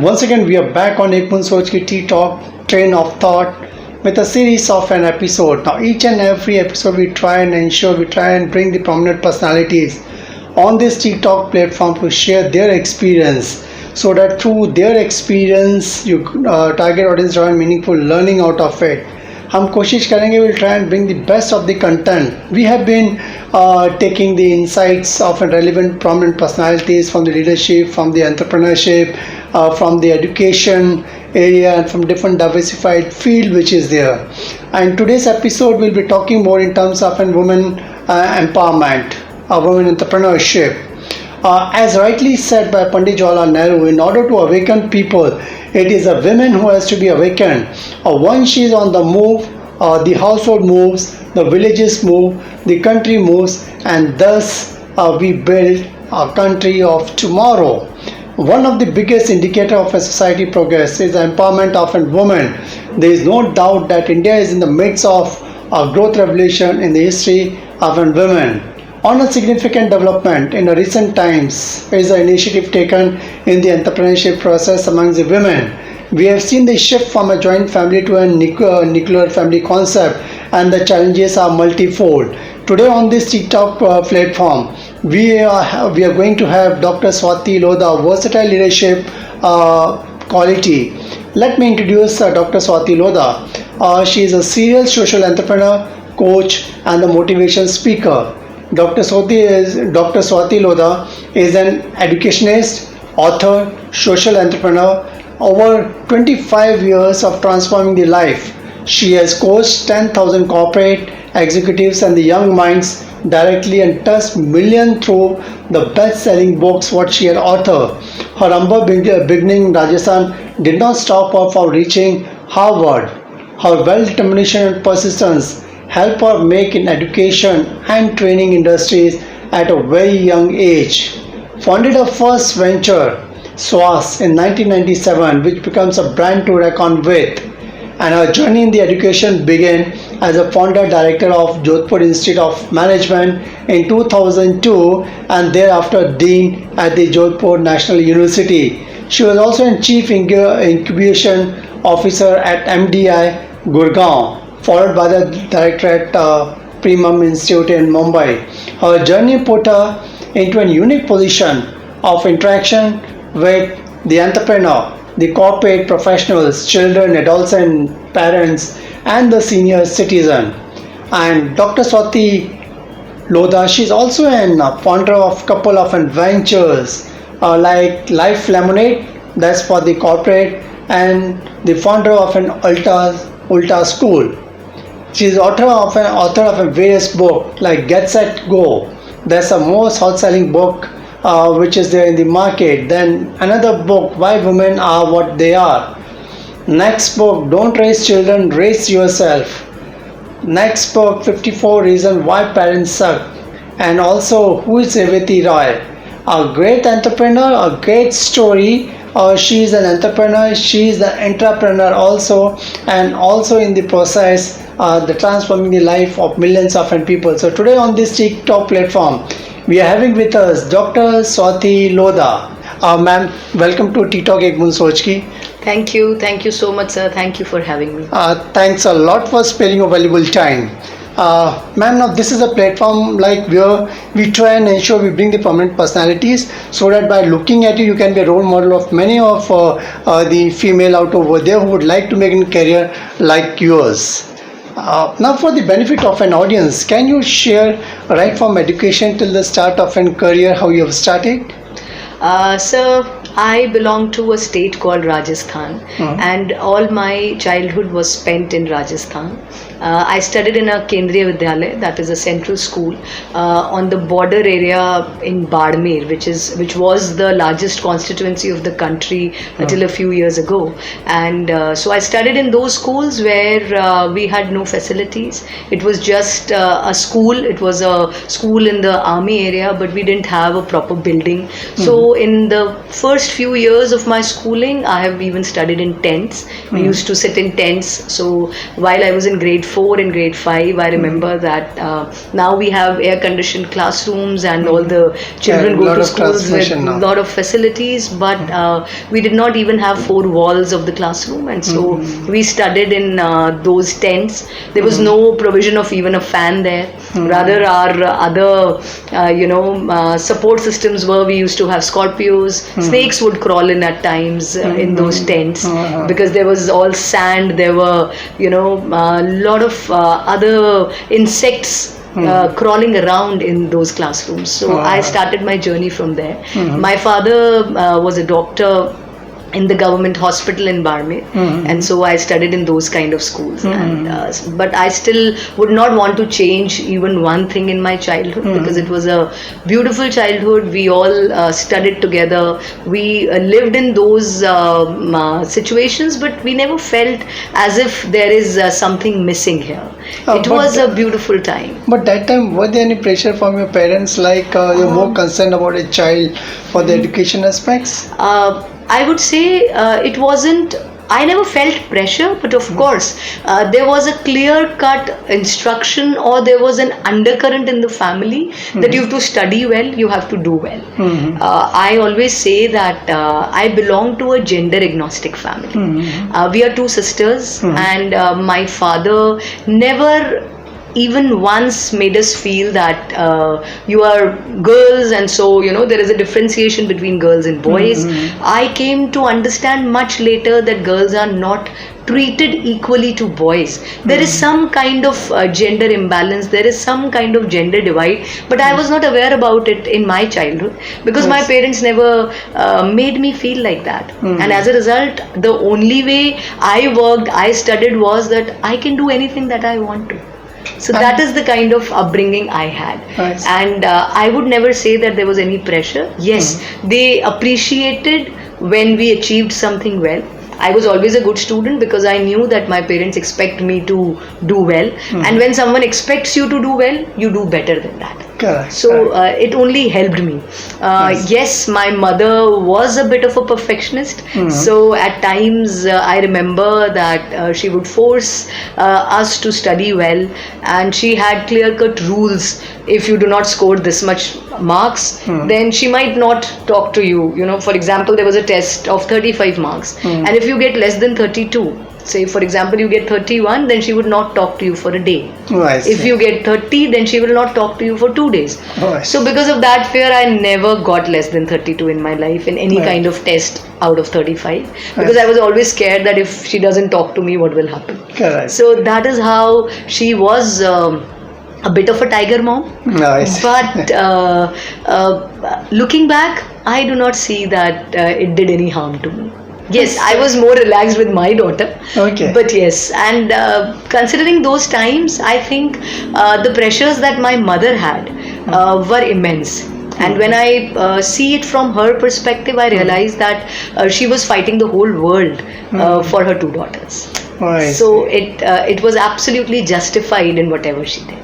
Once again, we are back on Boond Soch ki tea talk, train of thought, with a series of an episode. Now, each and every episode, we try and bring the prominent personalities on this tea talk platform to share their experience, so that through their experience, you target audience join meaningful learning out of it. हम कोशिश करेंगे we'll try and bring the best of the content. We have been taking the insights of relevant prominent personalities from the leadership, from the entrepreneurship, from the education area, and from different diversified field which is there. And today's episode will be talking more in terms of women empowerment, women entrepreneurship. As rightly said by Pandit Jawaharlal Nehru, in order to awaken people, it is a woman who has to be awakened. Once she is on the move, the household moves, the villages move, the country moves, and thus we build a country of tomorrow. One of the biggest indicator of a society progress is the empowerment of a woman. There is no doubt that India is in the midst of a growth revolution in the history of women. On a significant development in the recent times is the initiative taken in the entrepreneurship process among the women. We have seen the shift from a joint family to a nuclear family concept, and the challenges are multifold. Today on this TikTok platform, we are going to have Dr. Swati Lodha, versatile leadership quality. Let me introduce Dr. Swati Lodha. She is a serial social entrepreneur, coach, and the motivation speaker. Dr. Swati Lodha is an educationist, author, social entrepreneur. Over 25 years of transforming the life. She has coached 10,000 corporate executives and the young minds directly and touched millions through the best-selling books what she had authored. Her humble beginning in Rajasthan did not stop her from reaching Harvard. Her well-determination and persistence help her make in education and training industries at a very young age. Founded her first venture, SWAS, in 1997, which becomes a brand to reckon with. And her journey in the education began as a founder director of Jodhpur Institute of Management in 2002 and thereafter dean at the Jodhpur National University. She was also a chief incubation officer at MDI Gurgaon, followed by the director at Primum Institute in Mumbai. Her journey put her into a unique position of interaction with the entrepreneur, the corporate professionals, children, adults and parents, and the senior citizen. And Dr. Swati Lodha, she is also a founder of a couple of ventures like Life Lemonade, that's for the corporate, and the founder of an Ulta School. She is author of various books like Get Set Go. That's the most hot-selling book which is there in the market. Then another book, Why Women Are What They Are. Next book, Don't Raise Children, Raise Yourself. Next book, 54 Reasons Why Parents Suck. And also, Who is Revati Roy? A great entrepreneur, a great story. She is an entrepreneur, she is the entrepreneur also, and also in the process the transforming the life of millions of people. So today on this TikTok platform, we are having with us Dr. Swati Lodha. Ma'am, welcome to TikTok Boond Soch ki. Thank you so much, sir. Thank you for having me. Thanks a lot for sparing your valuable time. Ma'am, now this is a platform like where we try and ensure we bring the prominent personalities, so that by looking at you can be a role model of many of the female out over there who would like to make a career like yours. Now for the benefit of an audience, can you share right from education till the start of a career how you have started? Sir, I belong to a state called Rajasthan, and all my childhood was spent in Rajasthan. I studied in a Kendriya Vidyalaya, that is a central school, on the border area in Badmer, which was the largest constituency of the country until a few years ago. And so I studied in those schools where we had no facilities. It was just a school. It was a school in the army area, but we didn't have a proper building. So in the first first few years of my schooling, I have even studied in tents. We used to sit in tents. So while I was in grade 4 and grade 5, I remember that now we have air conditioned classrooms and all the children go to schools with a lot of facilities, but we did not even have 4 walls of the classroom, and so we studied in those tents. There was no provision of even a fan there. Rather, our other support systems were, we used to have scorpios. Snakes would crawl in at times in those tents because there was all sand. There were a lot of other insects crawling around in those classrooms. So I started my journey from there. My father was a doctor in the government hospital in Barmer, and so I studied in those kind of schools. And but I still would not want to change even one thing in my childhood, because it was a beautiful childhood. We all studied together. We lived in those situations, but we never felt as if there is something missing here. It was a beautiful time. But that time, was there any pressure from your parents, like you're more concerned about a child for the education aspects? I would say it wasn't. I never felt pressure, but of course there was a clear-cut instruction, or there was an undercurrent in the family that you have to study well, you have to do well. I always say that I belong to a gender-agnostic family. We are 2 sisters, and my father never even once made us feel that you are girls, and so there is a differentiation between girls and boys. I came to understand much later that girls are not treated equally to boys. There is some kind of gender imbalance, there is some kind of gender divide, but I was not aware about it in my childhood, because my parents never made me feel like that. And as a result, the only way I worked, I studied, was that I can do anything that I want to. So that is the kind of upbringing I had. Nice. And I would never say that there was any pressure. Yes, they appreciated when we achieved something well. I was always a good student because I knew that my parents expect me to do well. And when someone expects you to do well, you do better than that. Correct. So it only helped me. Yes, my mother was a bit of a perfectionist. So at times I remember that she would force us to study well, and she had clear-cut rules. If you do not score this much marks, then she might not talk to you. For example, there was a test of 35 marks, and if you get less than 32, say for example you get 31, then she would not talk to you for a day. If you get 30, then she will not talk to you for 2 days. So because of that fear, I never got less than 32 in my life in any kind of test out of 35, because I was always scared that if she doesn't talk to me, what will happen. So that is how she was a bit of a tiger mom. But looking back, I do not see that it did any harm to me. Yes, I was more relaxed with my daughter. But yes, and considering those times, I think the pressures that my mother had were immense. And when I see it from her perspective, I realized that she was fighting the whole world for her 2 daughters. So it was absolutely justified in whatever she did.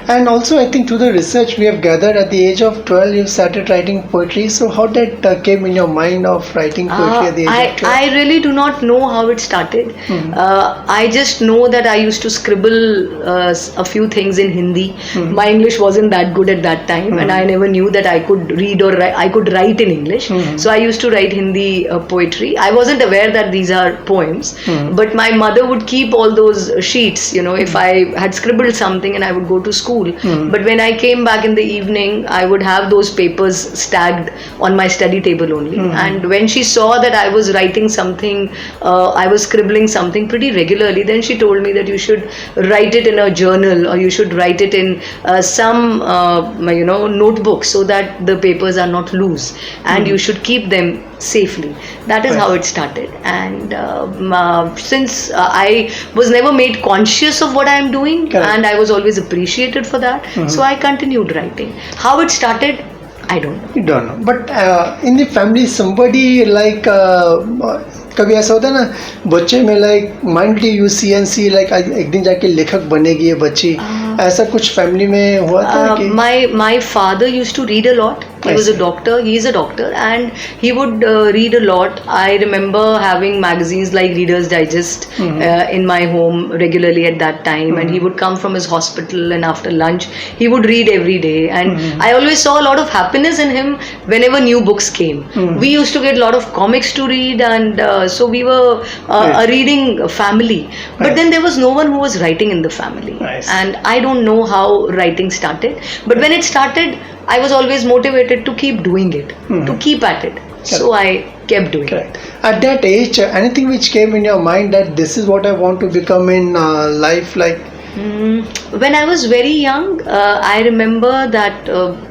And also, I think through the research we have gathered, at the age of 12 you started writing poetry. So how that came in your mind of writing poetry at the age of 12? I really do not know how it started. I just know that I used to scribble a few things in Hindi. My English wasn't that good at that time, and I never knew that I could read or I could write in English. So I used to write Hindi poetry. I wasn't aware that these are poems, but my mother would keep all those sheets, if I had scribbled something and I would go to school. But when I came back in the evening, I would have those papers stacked on my study table only. And when she saw that I was writing something, I was scribbling something pretty regularly, then she told me that you should write it in a journal, or you should write it in some notebook, so that the papers are not loose, and you should keep them safely. That is how it started. And since I was never made conscious of what I am doing, and I was always appreciated for that, so I continued writing. How it started, I don't know. You don't know. But in the family, somebody like कभी ऐसा होता है ना, बच्चे में like mind की you see and see like एक दिन जाके लेखक बनेगी ये बच्ची, ऐसा कुछ फैमिली में हुआ था कि? My father used to read a lot. He was a doctor. He is a doctor, and he would read a lot. I remember having magazines like Reader's Digest in my home regularly at that time, and he would come from his hospital, and after lunch he would read every day, and I always saw a lot of happiness in him whenever new books came. We used to get a lot of comics to read, and so we were a reading family. But then there was no one who was writing in the family, and I don't know how writing started, but when it started, I was always motivated to keep doing it, to keep at it. So I kept doing it. At that age, anything which came in your mind that this is what I want to become in life, like? When I was very young, I remember that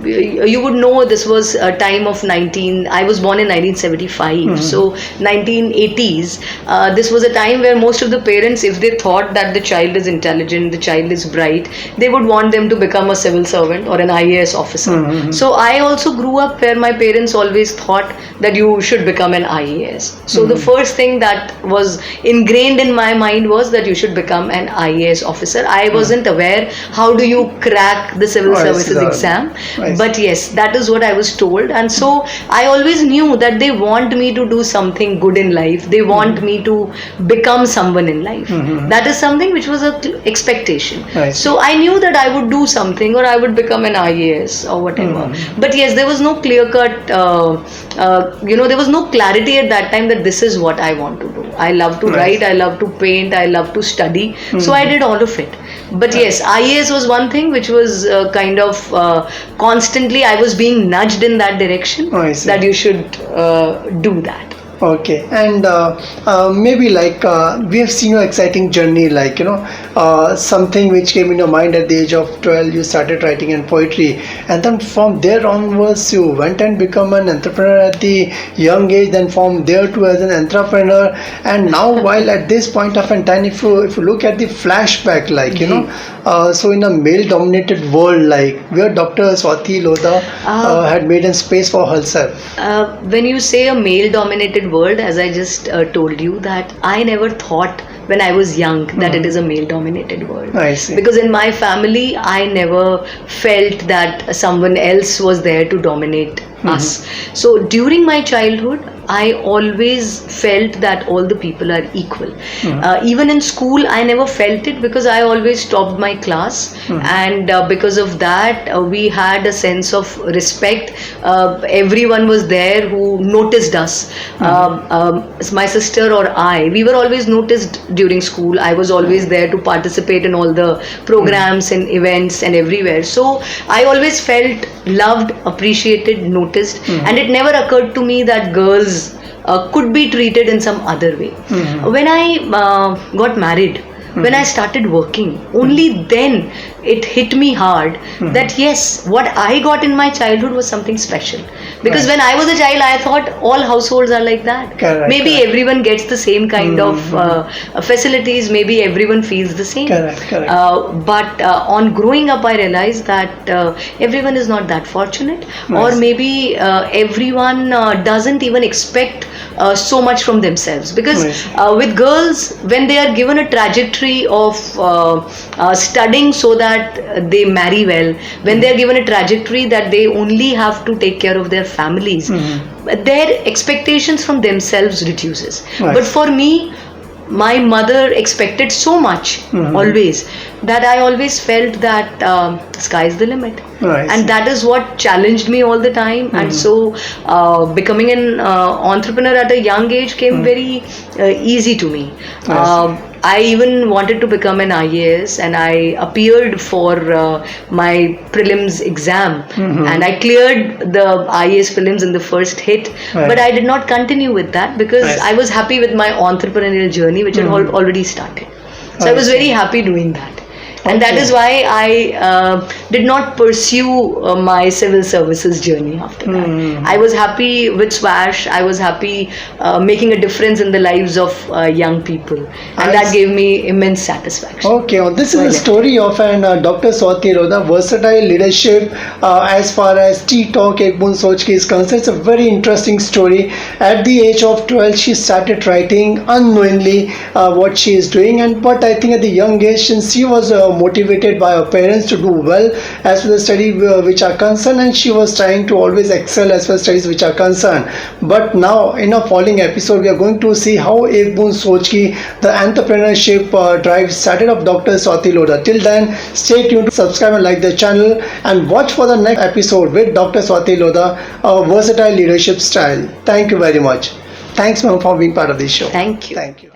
you would know this was a time of I was born in 1975, so 1980s, this was a time where most of the parents, if they thought that the child is intelligent, the child is bright, they would want them to become a civil servant or an IAS officer. So I also grew up where my parents always thought that you should become an IAS. So the first thing that was ingrained in my mind was that you should become an IAS officer. I wasn't aware how do you crack the civil services exam, but yes, that is what I was told, and so I always knew that they want me to do something good in life. They want me to become someone in life. That is something which was an expectation. So I knew that I would do something, or I would become an IAS or whatever. But yes, there was no clear cut, there was no clarity at that time that this is what I want to do. I love to write, I love to paint, I love to study. So I did all of it. But yes, IAS was one thing which was kind of constantly I was being nudged in that direction, that you should do that. Okay, and maybe like we have seen your exciting journey, like something which came in your mind at the age of 12. You started writing and poetry, and then from there onwards you went and become an entrepreneur at the young age. Then from there to as an entrepreneur, and now while at this point of time, if you look at the flashback, like so in a male-dominated world, like where Dr. Swati Lodha had made a space for herself. When you say a male-dominated world, as I just told you, that I never thought when I was young that it is a male-dominated world. I see. Because in my family, I never felt that someone else was there to dominate us. So during my childhood, I always felt that all the people are equal. Even in school, I never felt it because I always topped my class, and because of that, we had a sense of respect. Everyone was there who noticed us. My sister or I, we were always noticed during school. I was always there to participate in all the programs and events and everywhere. So I always felt loved, appreciated, noticed, and it never occurred to me that girls could be treated in some other way. When I got married, when I started working, only then it hit me hard that yes, what I got in my childhood was something special. Because when I was a child, I thought all households are like that. Maybe everyone gets the same kind of facilities, maybe everyone feels the same. But on growing up, I realized that everyone is not that fortunate, or maybe everyone doesn't even expect so much from themselves. Because with girls, when they are given a trajectory of studying so that they marry well, when they are given a trajectory that they only have to take care of their families, their expectations from themselves reduces. But for me, my mother expected so much always, that I always felt that sky is the limit. And that is what challenged me all the time. And so becoming an entrepreneur at a young age came very easy to me. I even wanted to become an IAS, and I appeared for my prelims exam, and I cleared the IAS prelims in the first hit, but I did not continue with that because I was happy with my entrepreneurial journey which had already started. So I was very happy doing that. And that is why I did not pursue my civil services journey after that. I was happy with Swash. I was happy making a difference in the lives of young people. And that gave me immense satisfaction. Okay, well, this is the story of an Dr. Swati Lodha, versatile leadership as far as ttalk Boond Soch is concerned. It's a very interesting story. At the age of 12, she started writing unknowingly what she is doing. But I think at the young age, since she was motivated by her parents to do well as for the study which are concerned, and she was trying to always excel as far as studies which are concerned. But now in a following episode, we are going to see how ek Boond Soch ki, the entrepreneurship drive started of Dr. Swati Lodha. Till then, stay tuned to subscribe and like the channel, and watch for the next episode with Dr. Swati Lodha, a versatile leadership style. Thank you very much. Thanks, ma'am, for being part of this show. Thank you. Thank you.